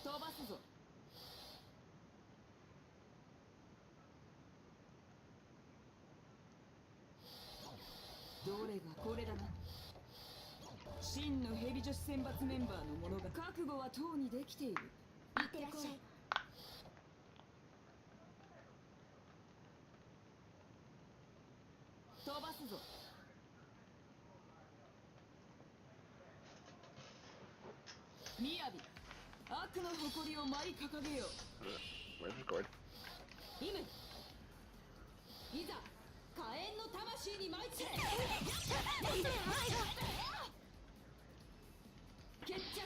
飛ばすぞ。どれがこれだな。真のヘビ女子選抜メンバーの者が覚悟はとうにできている。いってらっしゃい。飛ばすぞ。みやび、悪の誇りを舞い掲げよう。 Where's the cord? イム、いざ火炎の魂に舞いつけ。決着。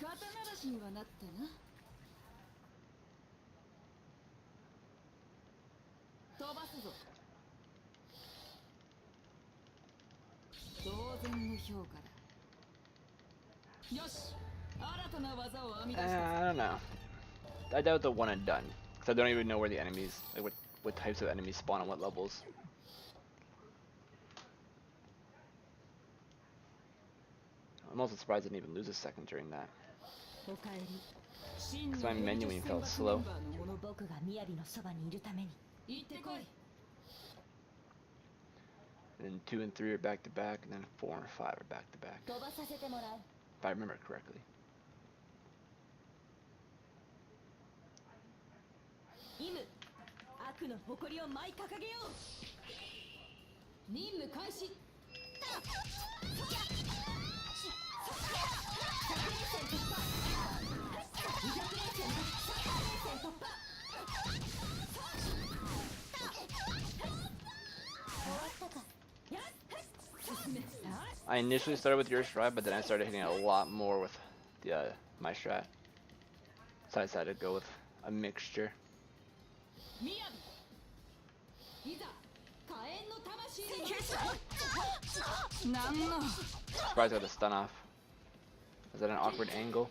肩慣らしにはなったな。飛ばすぞ。当然の評価だ。よし、新たな技を編み出した。 I don't know. I doubt the one and done. Because I don't even know where the enemies, like what types of enemies spawn on what levels. I'm also surprised I didn't even lose a second during that. Because my menuing felt slow. And then 2 and 3 are back to back, and then 4 and 5 are back to back. If I remember correctly. イム、悪の誇りを舞い掲げよう。任務開始。I initially started with your strat, but then I started hitting a lot more with the my strat. So I decided to go with a mixture. Surprised I got the stun off. Was that an awkward angle?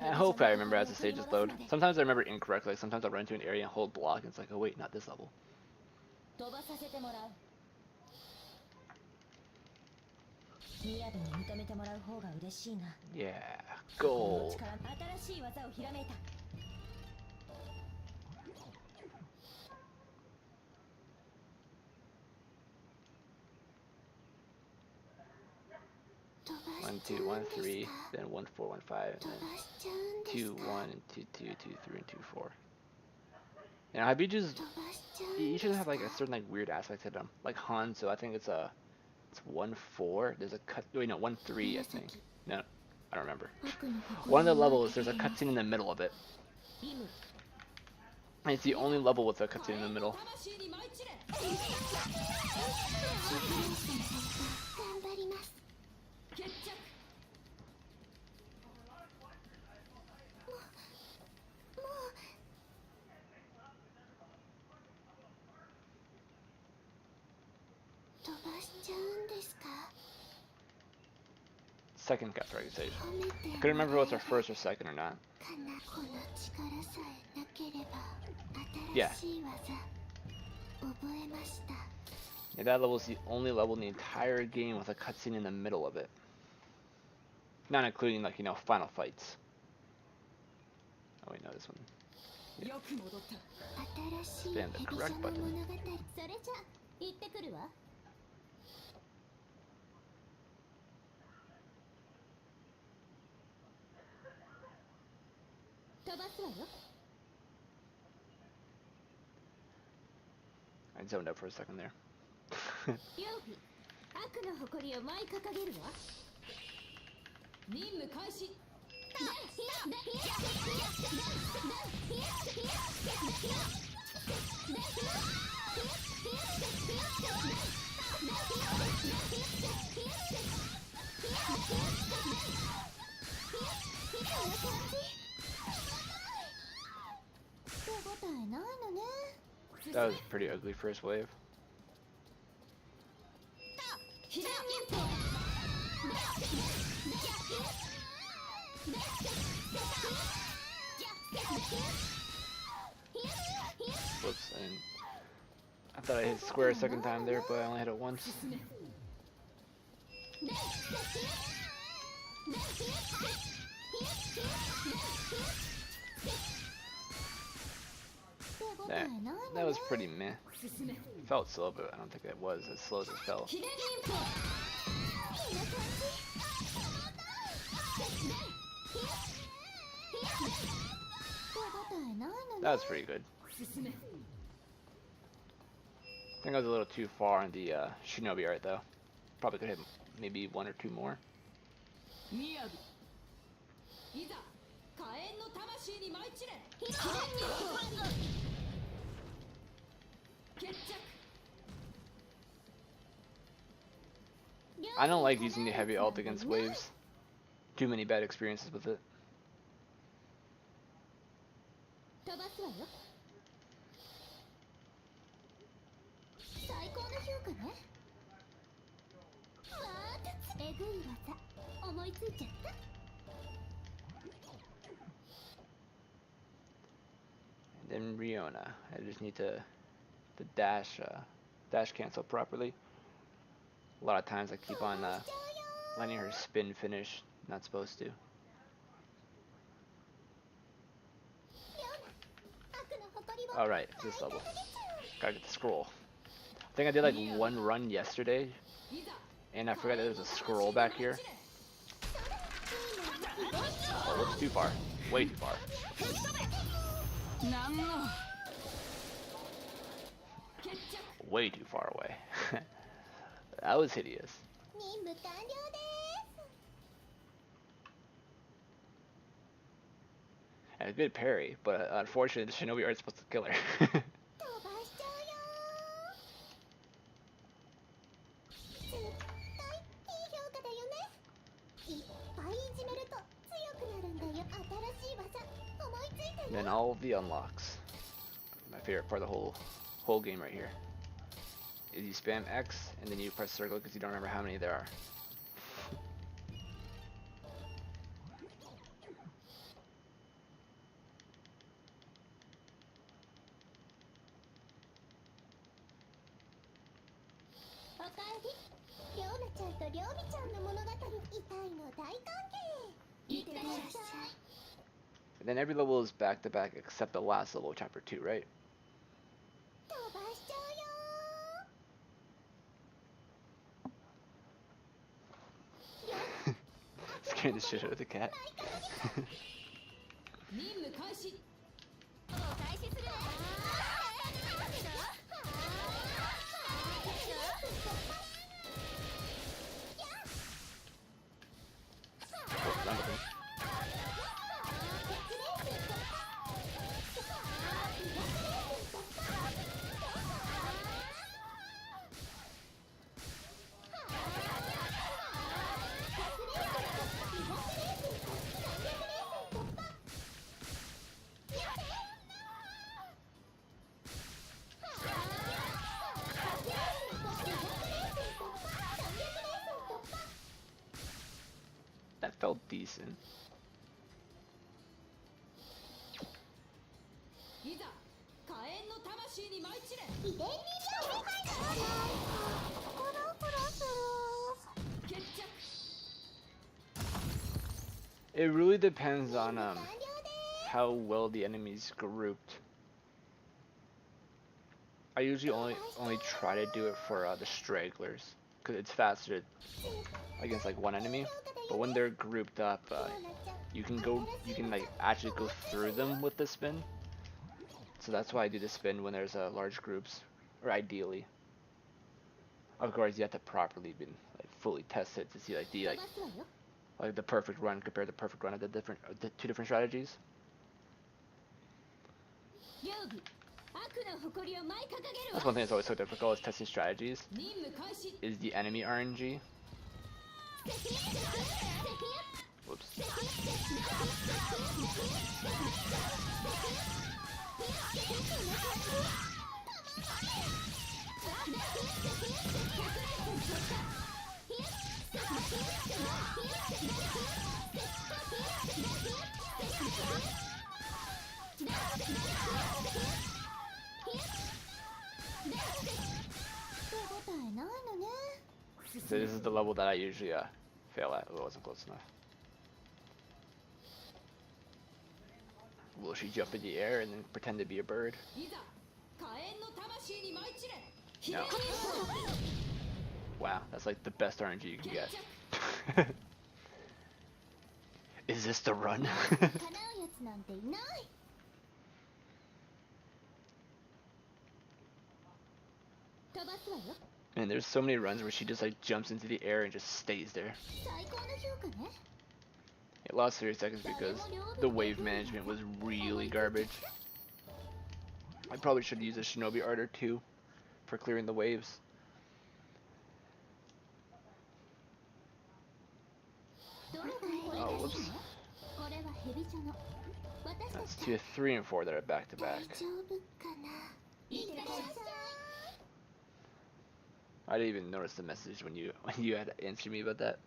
I hope I remember as the stages load. Sometimes I remember incorrectly. Sometimes I'll run into an area and hold block and it's like, oh wait, not this level. Yeah, gold. One, 2, 1, 3, then 1, 4, 1, 5, and then 2, 1, and 2, 2, 2, 3, and 2, 4. Now, Hebijo's, you should have like a certain like weird aspect to them. Like Hanzo, I think it's 1, 4. There's a cut. Wait, no, 1, 3. I think. No, I don't remember. One of the levels, there's a cutscene in the middle of it. And it's the only level with a cutscene in the middle. Second cut reputation. I couldn't remember if it was our first or second or not. Yeah. Yeah, that level is the only level in the entire game with a cutscene in the middle of it. Not including, like, you know, final fights. Oh wait, no, this one. Yeah. Spam the correct button. I zoned out for a second there. That was a pretty ugly first wave. Whoops, I I thought I hit square a second time there, but I only hit it once. That was pretty meh. Felt slow, but I don't think it was as slow as it felt. That was pretty good. I think I was a little too far in the Shinobi art though. Probably could hit maybe one or two more. I don't like using the heavy ult against waves. Too many bad experiences with it. And then Riona. I just need to dash cancel properly. A lot of times I keep on letting her spin finish. Not supposed to. Alright, it's this level. Gotta get the scroll. I think I did like one run yesterday, and I forgot that there's a scroll back here. Oh, looks too far. Way too far. Way too far away. That was hideous. And a good parry, but unfortunately the Shinobi art's supposed to kill her. And then all of the unlocks. My favorite part of the whole game right here. Is you spam X and then you press circle because you don't remember how many there are. And then every level is back to back except the last level, chapter 2, right? Scaring the shit out of the cat. That felt decent. It really depends on how well the enemy's grouped. I usually only try to do it for the stragglers because it's faster against like one enemy. But when they're grouped up, you can like actually go through them with the spin. So that's why I do the spin when there's large groups, or ideally. Of course, you have to properly be like fully test it to see like the perfect run compared to the perfect run of the two different strategies. That's one thing that's always so difficult is testing strategies. Is the enemy RNG? Whoops. So this is the level that I usually fail at. Oh, it wasn't close enough. Will she jump in the air and then pretend to be a bird? No. Wow, that's like the best RNG you can get. Is this the run? And there's so many runs where she just like jumps into the air and just stays there. It lost 30 seconds because the wave management was really garbage. I probably should use a Shinobi art or two for clearing the waves. Oh, whoops. That's 2, 3, and 4 that are back to back. I didn't even notice the message when you had to answer me about that.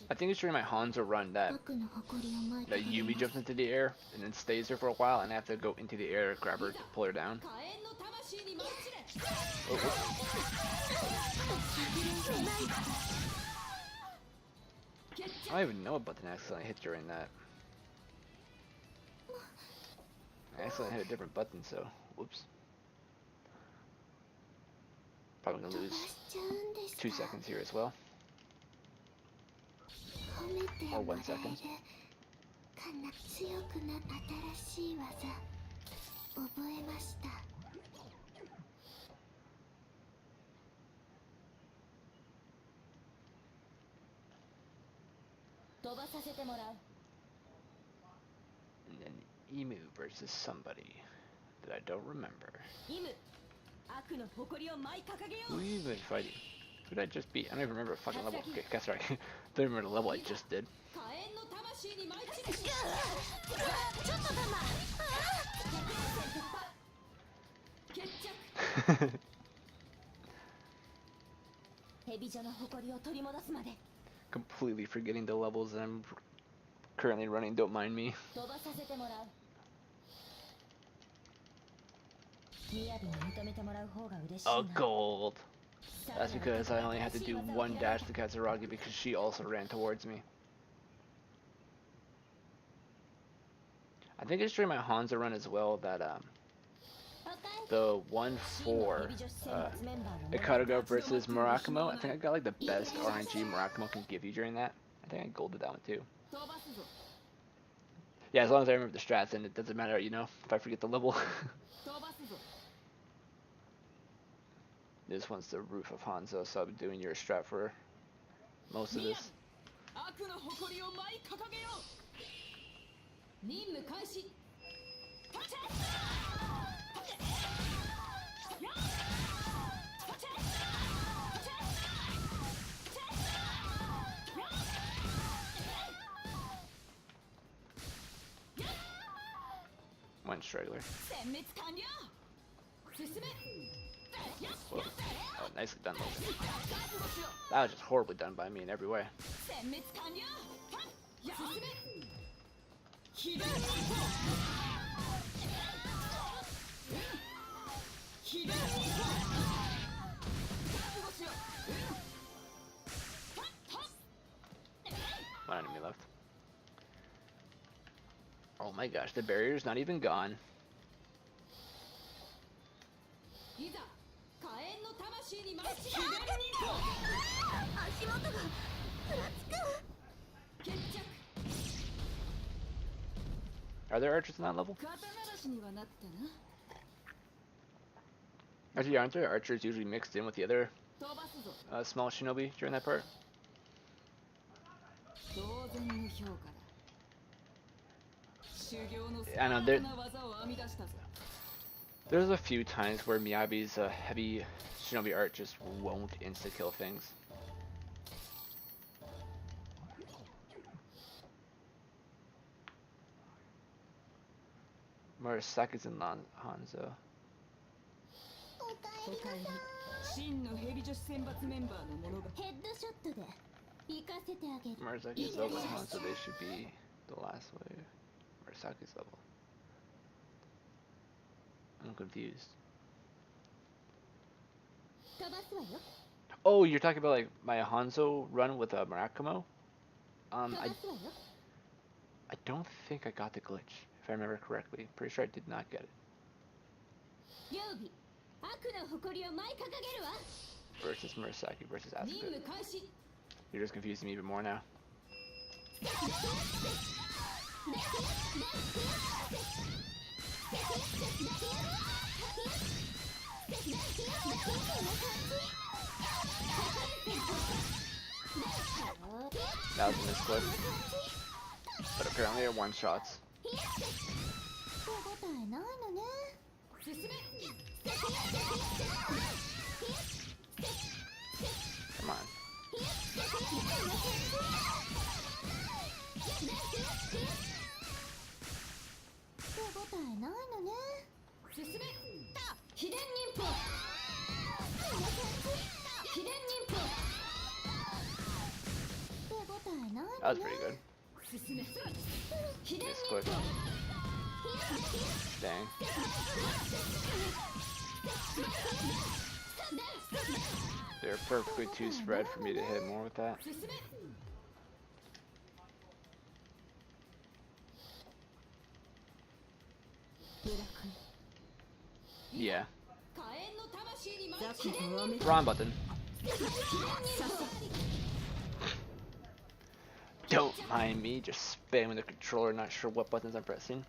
I think it's during my Hanzo run that Yumi jumps into the air and then stays there for a while, and I have to go into the air, grab her, to pull her down. Oh, I don't even know what button I accidentally hit during that. I accidentally hit a different button, so whoops. Probably gonna lose 2 seconds here as well. Or 1 second. And then Emu versus somebody that I don't remember. Who are you even fighting? Who did I just beat? I don't even remember a fucking level. Okay, that's right. I don't remember the level I just did. Completely forgetting the levels that I'm currently running, don't mind me. A gold! That's because I only had to do one dash to Katsuragi because she also ran towards me. I think it's during my Hanzo run as well that the 1-4 Ikaruga versus Murakumo, I think I got like the best RNG Murakumo can give you during that. I think I golded that one too. Yeah, as long as I remember the strats, and it doesn't matter, you know, if I forget the level. This one's the roof of Hanzo, so I'll be doing your strat for most of this. One straggler. Whoa. Oh, nicely done, though. That was just horribly done by me in every way. One enemy left. Oh my gosh, the barrier's not even gone. Are there archers in that level? Actually, aren't there archers usually mixed in with the other small shinobi during that part? I know there's a few times where Miyabi's heavy shinobi art just won't insta-kill things. Murasaki's in Hanzo. Murasaki's over Hanzo, they should be the last wave. Murasaki's level? I'm confused. Oh, you're talking about like my Hanzo run with a Murakumo? I don't think I got the glitch, if I remember correctly. Pretty sure I did not get it. Versus Murasaki versus Asuka. You're just confusing me even more now. That was a misclick. But apparently they're one shots. Come on. That was pretty good. Misclick. Dang. They're perfectly too spread for me to hit more with that. Yeah. Wrong button. Don't mind me just spamming the controller, not sure what buttons I'm pressing.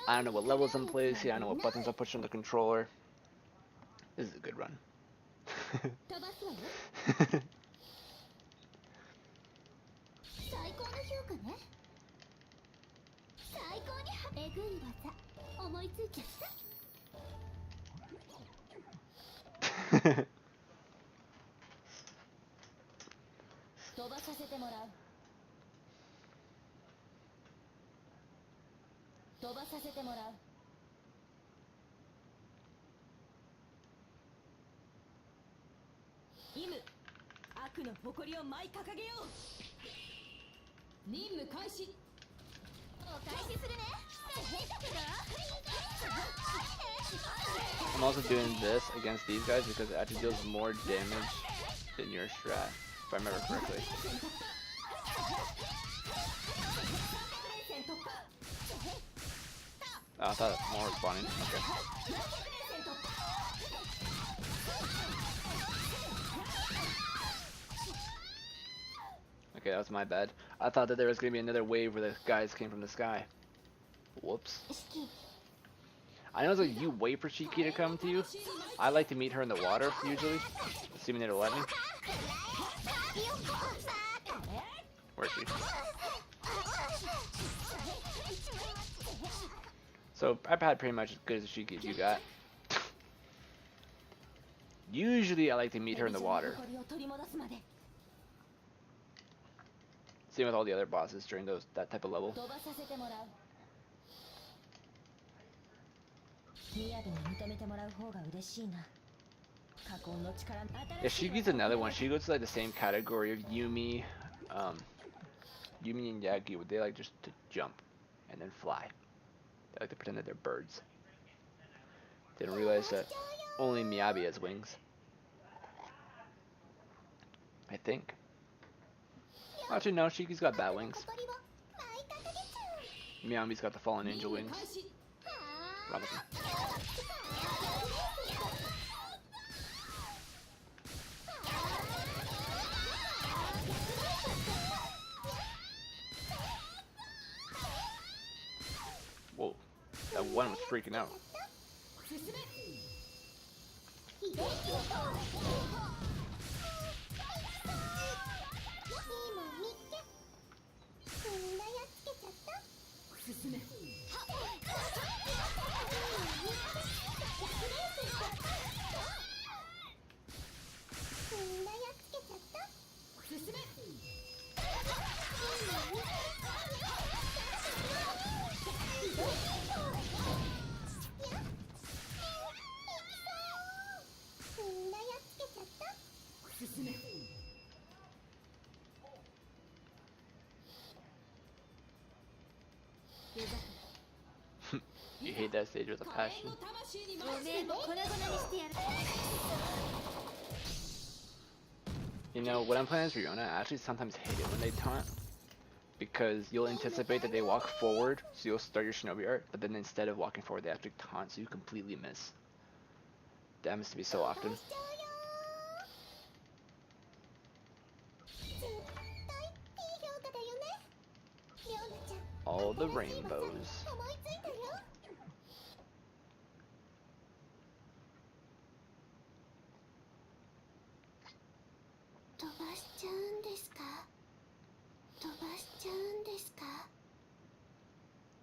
I don't know what levels I'm placing, I don't know what buttons I'm pushing on the controller. This is a good run. I'm also doing this against these guys because it actually deals more damage than your strat, if I remember correctly. Oh, I thought more was spawning. Okay. Okay, that was my bad. I thought that there was going to be another wave where the guys came from the sky. Whoops. I know that you wait for Shiki to come to you. I like to meet her in the water, usually. Assuming it'll let me. Where is she? So, I've had pretty much as good as a Shiki as you got. Usually, I like to meet her in the water. Same with all the other bosses during that type of level. Yeah, Shiki's another one. She goes to like the same category of Yumi, Yumi and Yagi, where they like just to jump and then fly. They like to pretend that they're birds. They don't realize that only Miyabi has wings. I think. Actually, no, Shiki's got bat wings. Miyabi's got the fallen angel wings. Robinson. Whoa, that one was freaking out. hate that stage with a passion. You know, when I'm playing as Riona, I actually sometimes hate it when they taunt. Because you'll anticipate that they walk forward, so you'll start your Shinobi art, but then instead of walking forward, they actually taunt, so you completely miss. That happens to me so often. All the rainbows.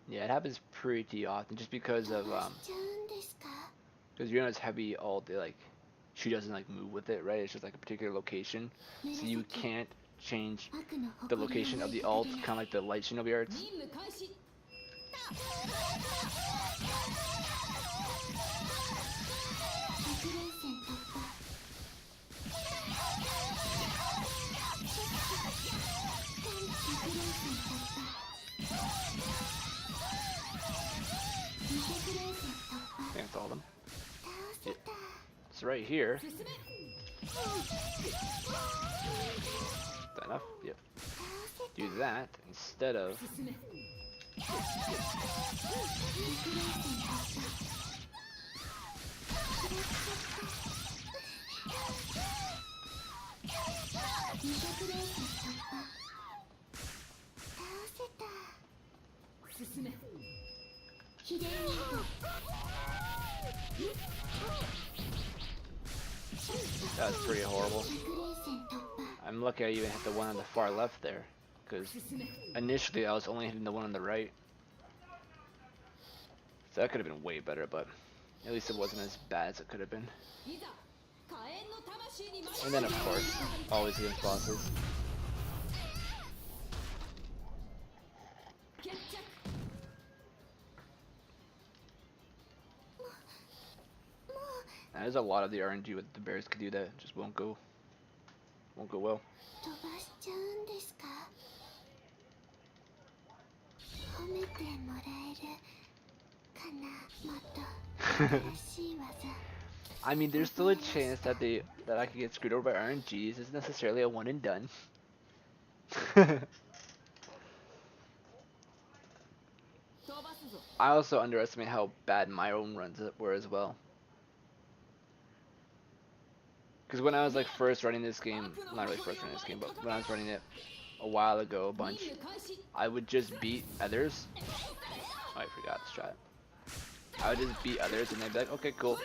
Yeah, it happens pretty often, just because of because Riona's heavy ult, she doesn't like move with it, right? It's just like a particular location, so you can't change the location of the ult, kind of like the light Shinobi arts. That's all of them. It's right here. Is that enough? Yep. Do that instead of. That was pretty horrible. I'm lucky I even hit the one on the far left there, because initially I was only hitting the one on the right. So that could have been way better, but at least it wasn't as bad as it could have been. And then of course, always against bosses. There's a lot of the RNG with the bears could do that, just won't go well. I mean, there's still a chance that I could get screwed over by RNGs. It's necessarily a one and done. I also underestimate how bad my own runs were as well. Because when I was like first running this game, not really first running this game, but when I was running it a while ago, a bunch, I would just beat others. Oh, I forgot to try it. I would just beat others and they'd be like, okay, cool,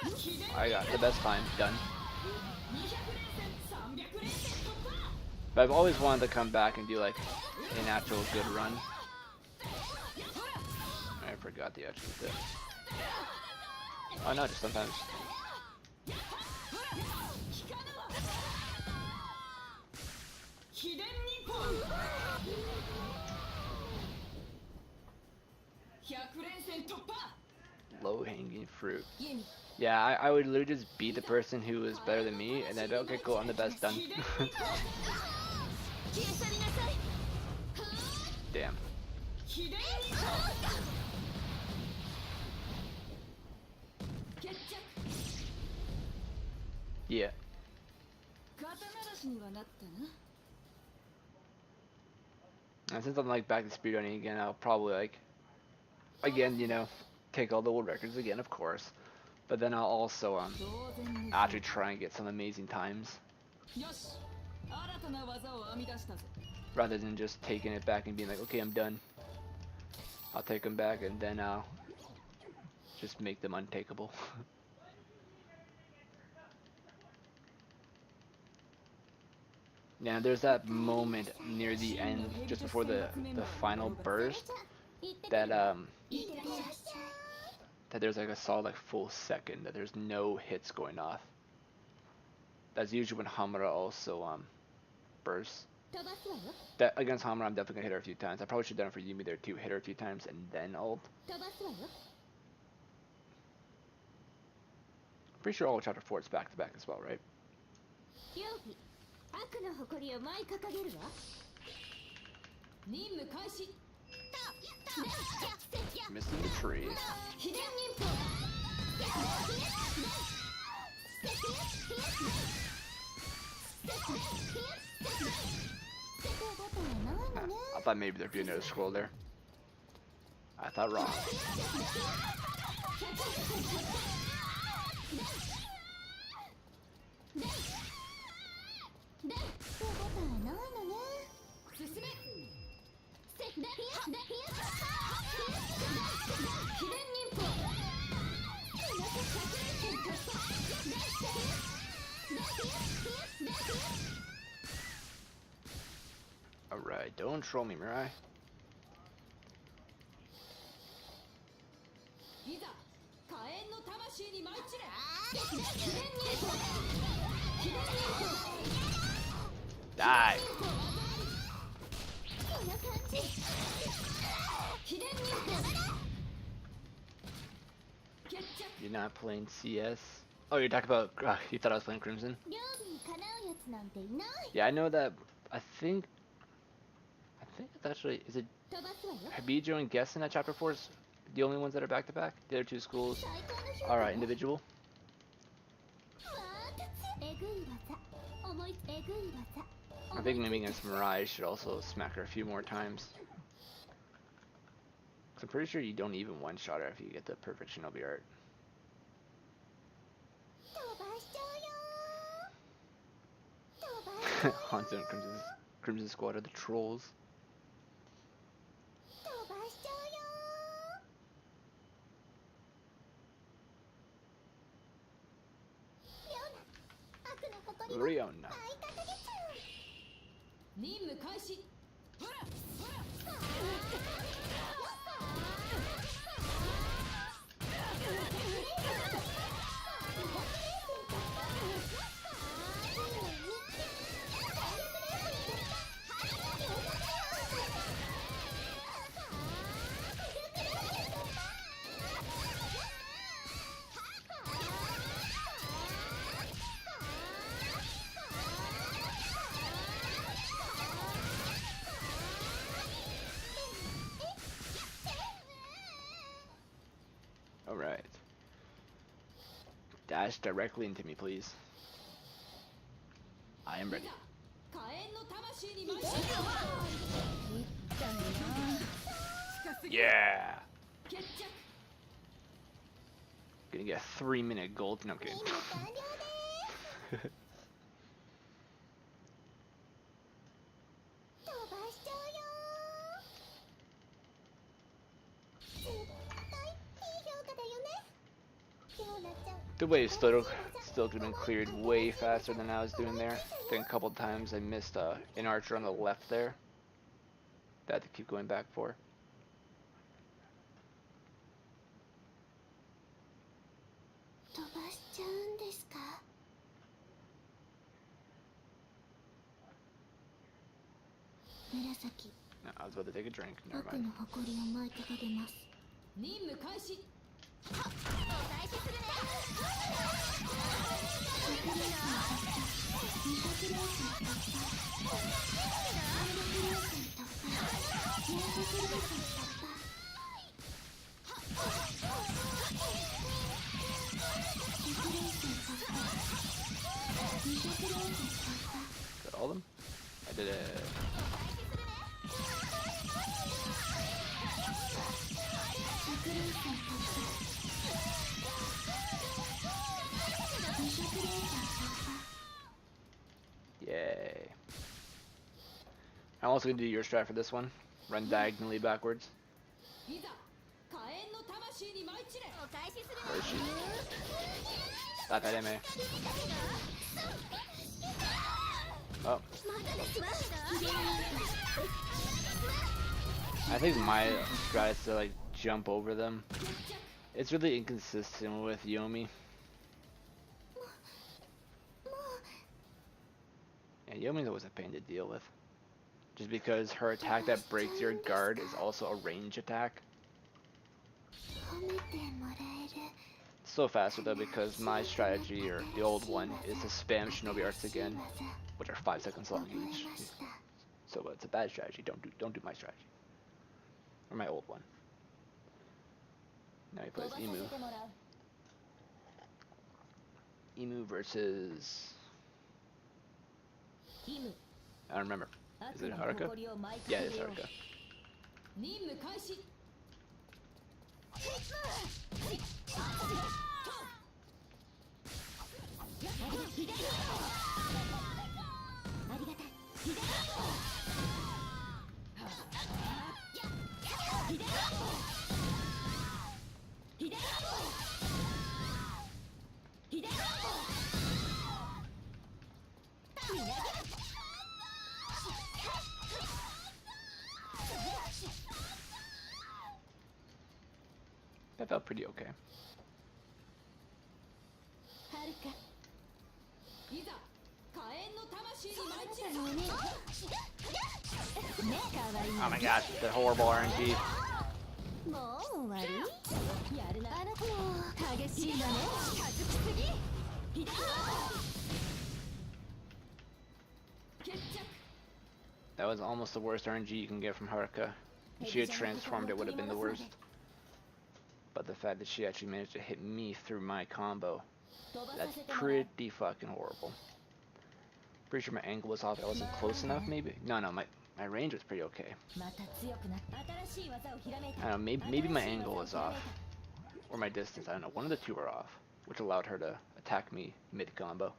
I got the best time, done. But I've always wanted to come back and do like an actual good run. I forgot the actual bit. Oh no, just sometimes. Low hanging fruit. Yeah, I would literally just beat the person who was better than me, and then I'd be okay, cool, I'm the best, done. Damn. Yeah. And since I'm like back to speedrunning again, I'll probably like, again, you know, take all the world records again, of course. But then I'll also actually try and get some amazing times, rather than just taking it back and being like, okay, I'm done. I'll take them back and then I'll just make them untakeable. Yeah, there's that moment near the end, just before the final burst, that that there's like a solid like full second that there's no hits going off. That's usually when Hamura also bursts. That against Hamura, I'm definitely gonna hit her a few times. I probably should have done it for Yumi there too. Hit her a few times and then ult. Pretty sure all of chapter 4 is back to back as well, right? Missing the tree. I thought maybe there'd be another scroll there. I thought wrong. Alright, don't troll me, Mirai. Die! You're not playing CS? Oh, you're talking about... you thought I was playing Crimson? Yeah, I know that... I think it's actually... Is it Hebijo and Gessen at Chapter 4 is the only ones that are back-to-back? The other two schools are individual? I think maybe against Mirai should also smack her a few more times. Cause I'm pretty sure you don't even one-shot her if you get the perfect Shinobi art. Hanzo and Crimson Squad are the trolls. Riona. Alright. Dash directly into me, please. I am ready. Yeah! Gonna get a 3-minute gold. No, I'm kidding. The wave still could have been cleared way faster than I was doing there. I think a couple times I missed an archer on the left there that I had to keep going back for. No, I was about to take a drink. Never mind. Got all of them? I did it. Yay. I'm also going to do your strat for this one. Run diagonally backwards. Where is she? Stop that, MA. Oh. I think my strat is to like jump over them. It's really inconsistent with Yomi. And Yomi's always a pain to deal with. Just because her attack that breaks your guard is also a range attack. So faster though, because my strategy, or the old one, is to spam Shinobi arts again, which are 5 seconds long each. So it's a bad strategy. Don't do my strategy. Or my old one. Now he plays Emu. Emu versus... I don't remember. Is it Haruka? Yeah, it is Haruka. That felt pretty okay. Oh my gosh, the horrible RNG. That was almost the worst RNG you can get from Haruka. If she had transformed, it would have been the worst. But the fact that she actually managed to hit me through my combo, that's pretty fucking horrible. Pretty sure my angle was off. I wasn't close enough, maybe? No, my range was pretty okay. I don't know, maybe my angle was off. Or my distance, I don't know. One of the two were off, which allowed her to attack me mid-combo.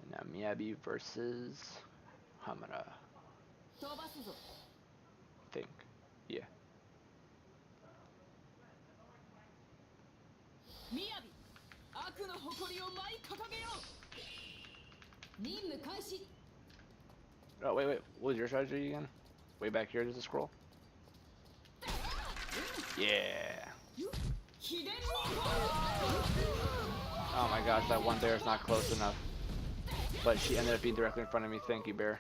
And now Miyabi versus Hamura. I think. Yeah. Oh, wait. What was your strategy again? Way back here, there's a scroll? Yeah. Oh my gosh, that one bear is not close enough. But she ended up being directly in front of me. Thank you, bear.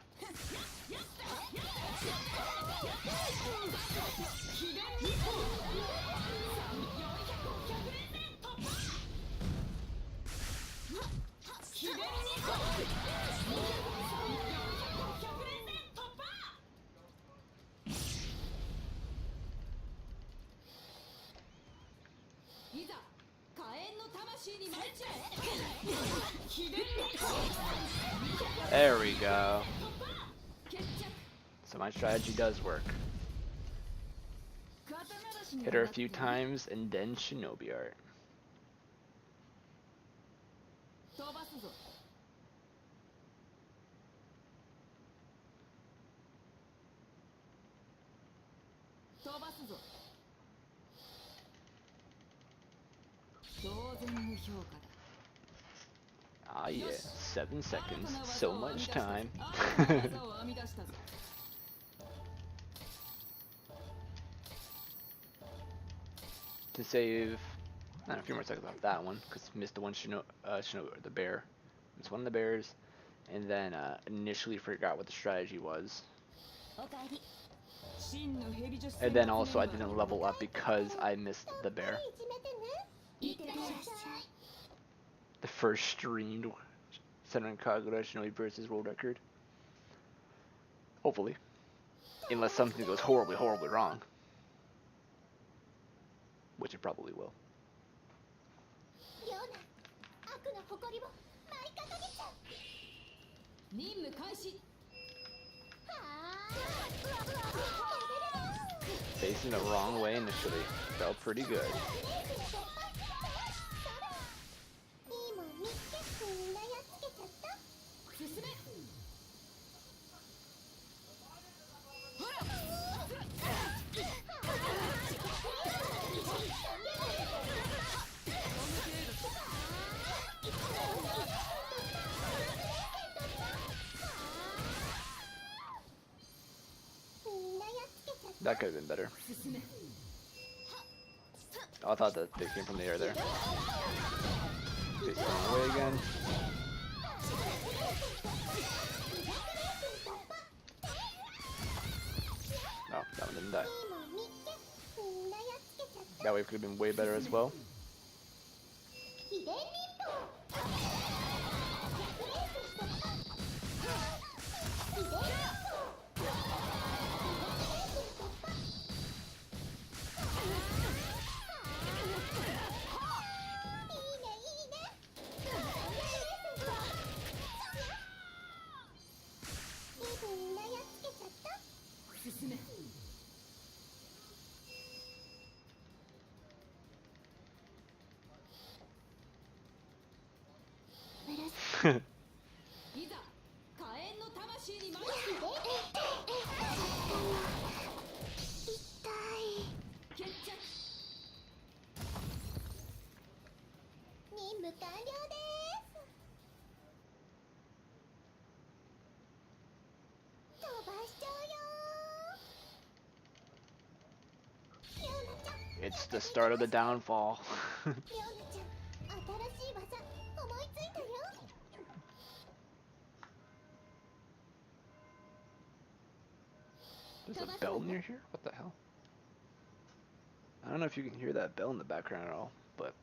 There we go. So my strategy does work. Hit her a few times and then Shinobi art. Ah yeah, 7 seconds, so much time. To save, a few more seconds off that one, because missed the one the bear. Missed one of the bears, and then initially forgot what the strategy was. And then also I didn't level up because I missed the bear. The first streamed Senran Kagura Shinovi versus world record. Hopefully. Unless something goes horribly wrong. Which it probably will. Facing the wrong way initially. Felt pretty good. That could have been better. Oh, I thought that they came from the air there. Facing the wrong way again. Oh, that one didn't die. That wave could have been way better as well. 進め。いざ火炎の魂に参る。決着。任務完了です。飛ばしちゃうよー。リョウナちゃん。 It's the start of the downfall. リョウナちゃん、新しい技思いついたよ。 There's a bell near here? What the hell? I don't know if you can hear that bell in the background at all, but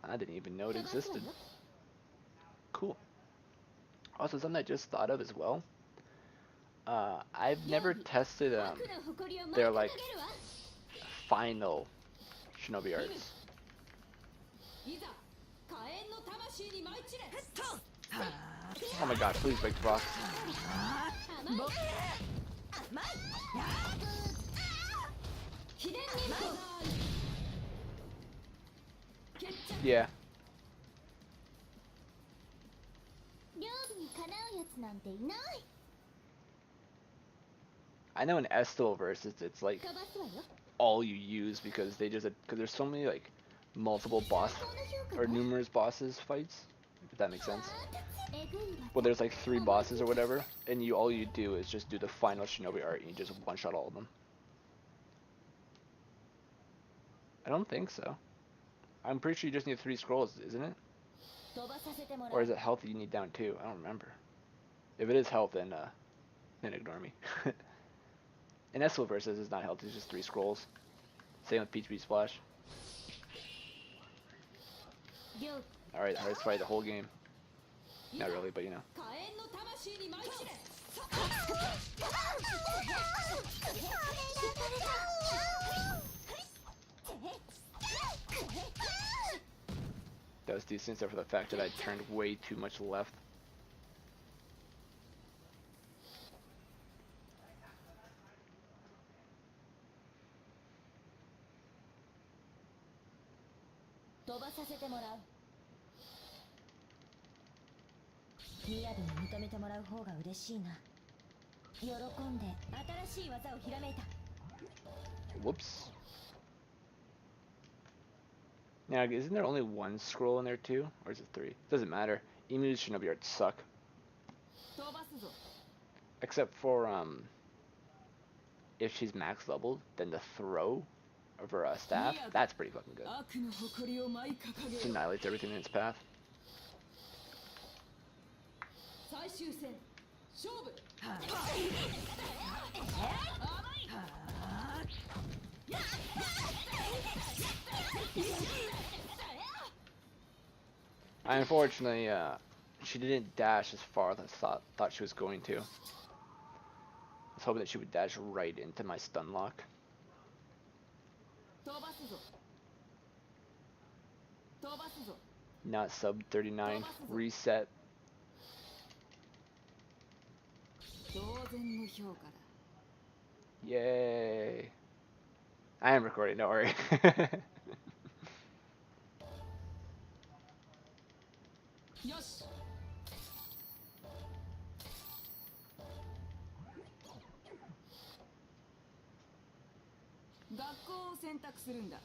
I didn't even know it existed. Cool. Also, something I just thought of as well. I've never tested their like final Shinobi arts. いざ火炎の魂に舞い散れ。 Oh my god, please break the box. Yeah. 料理にかなうやつなんていない。 I know in Estival versus it's like 飛ばすわよ。 all you use because there's so many like multiple boss or numerous bosses fights, if that makes sense. えぐいわ。 Well, there's like 3 bosses or whatever, and all you do is just do the final Shinobi art and you just one shot all of them. I don't think so. I'm pretty sure you just need 3 scrolls, isn't it? 飛ばさせてもらう。 Or is it health that you need down too? I don't remember. If it is health, then ignore me. In Estival versus it's not health, it's just 3 scrolls. Same with Peach Beach Splash. Alright, hardest fight the whole game. Not really, but you know. 火炎の魂に舞い散れ。 That was decent except for the fact that I turned way too much left. Whoops. Now, isn't there only 1 scroll in there too? Or is it 3? Doesn't matter. Emu's Shinobi arts suck. 飛ばすぞ。 Except for, if she's max leveled, then the throw of her staff, that's pretty fucking good. 悪の誇りを舞い掲げ It よ。 annihilates everything in its path. 最終戦勝負。 Unfortunately, she didn't dash as far as I thought she was going to. I was hoping that she would dash right into my stun lock. 飛ばすぞ。飛ばすぞ。 Not sub 39. Reset. 当然の評価だ。 Yay. I am recording, don't worry. よし。学校を選択するんだ。